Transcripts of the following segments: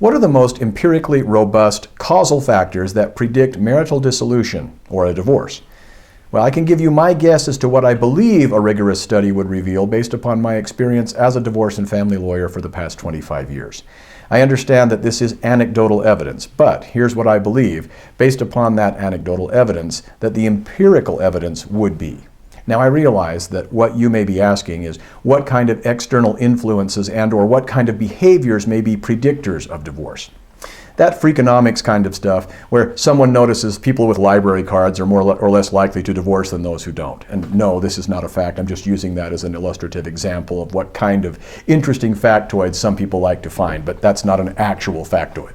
What are the most empirically robust causal factors that predict marital dissolution or a divorce? Well, I can give you my guess as to what I believe a rigorous study would reveal based upon my experience as a divorce and family lawyer for the past 25 years. I understand that this is anecdotal evidence, but here's what I believe, based upon that anecdotal evidence, that the empirical evidence would be. Now, I realize that what you may be asking is what kind of external influences and/or what kind of behaviors may be predictors of divorce. That Freakonomics kind of stuff, where someone notices people with library cards are more or less likely to divorce than those who don't. And no, this is not a fact. I'm just using that as an illustrative example of what kind of interesting factoids some people like to find, but that's not an actual factoid.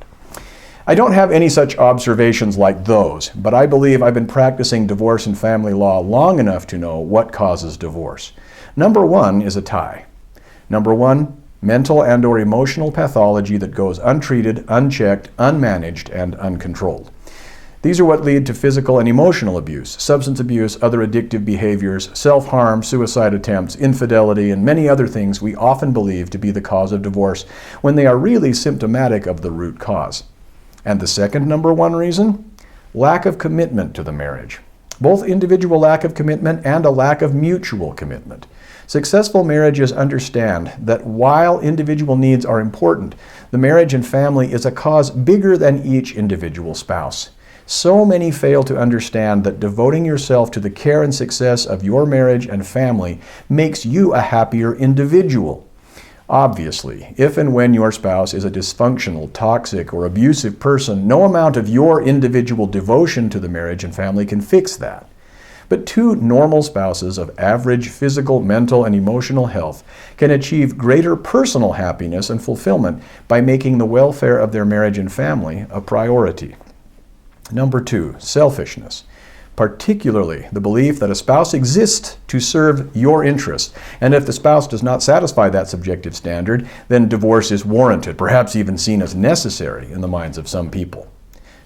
I don't have any such observations like those, but I believe I've been practicing divorce and family law long enough to know what causes divorce. Number one is a tie. Number one, mental and/or emotional pathology that goes untreated, unchecked, unmanaged, and uncontrolled. These are what lead to physical and emotional abuse, substance abuse, other addictive behaviors, self-harm, suicide attempts, infidelity, and many other things we often believe to be the cause of divorce when they are really symptomatic of the root cause. And the second number one reason? Lack of commitment to the marriage. Both individual lack of commitment and a lack of mutual commitment. Successful marriages understand that while individual needs are important, the marriage and family is a cause bigger than each individual spouse. So many fail to understand that devoting yourself to the care and success of your marriage and family makes you a happier individual. Obviously, if and when your spouse is a dysfunctional, toxic, or abusive person, no amount of your individual devotion to the marriage and family can fix that. But two normal spouses of average physical, mental, and emotional health can achieve greater personal happiness and fulfillment by making the welfare of their marriage and family a priority. Number two, selfishness. Particularly the belief that a spouse exists to serve your interests, and if the spouse does not satisfy that subjective standard, then divorce is warranted, perhaps even seen as necessary in the minds of some people.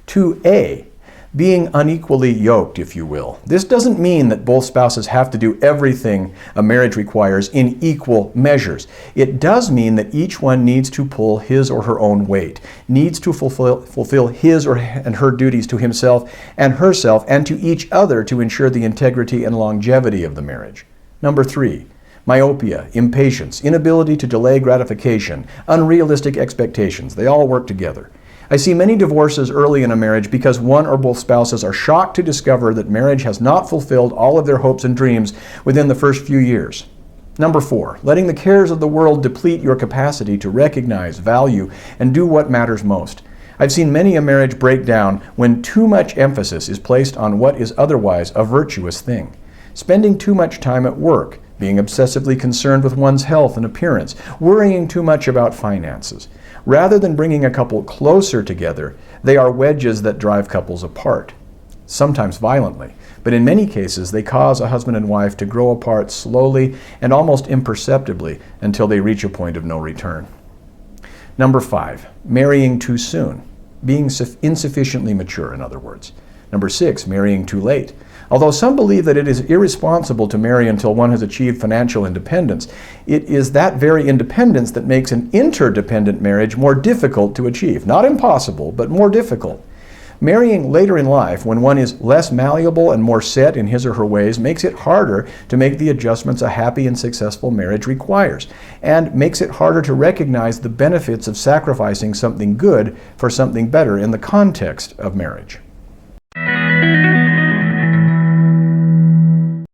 2A, being unequally yoked, if you will. This doesn't mean that both spouses have to do everything a marriage requires in equal measures. It does mean that each one needs to pull his or her own weight, needs to fulfill his and her duties to himself and herself and to each other to ensure the integrity and longevity of the marriage. Number three, myopia, impatience, inability to delay gratification, unrealistic expectations. They all work together. I see many divorces early in a marriage because one or both spouses are shocked to discover that marriage has not fulfilled all of their hopes and dreams within the first few years. Number four, letting the cares of the world deplete your capacity to recognize, value, and do what matters most. I've seen many a marriage break down when too much emphasis is placed on what is otherwise a virtuous thing. Spending too much time at work, being obsessively concerned with one's health and appearance, worrying too much about finances. Rather than bringing a couple closer together, they are wedges that drive couples apart, sometimes violently, but in many cases they cause a husband and wife to grow apart slowly and almost imperceptibly until they reach a point of no return. Number five, marrying too soon, being insufficiently mature, in other words. Number six, marrying too late. Although some believe that it is irresponsible to marry until one has achieved financial independence, it is that very independence that makes an interdependent marriage more difficult to achieve. Not impossible, but more difficult. Marrying later in life, when one is less malleable and more set in his or her ways, makes it harder to make the adjustments a happy and successful marriage requires, and makes it harder to recognize the benefits of sacrificing something good for something better in the context of marriage.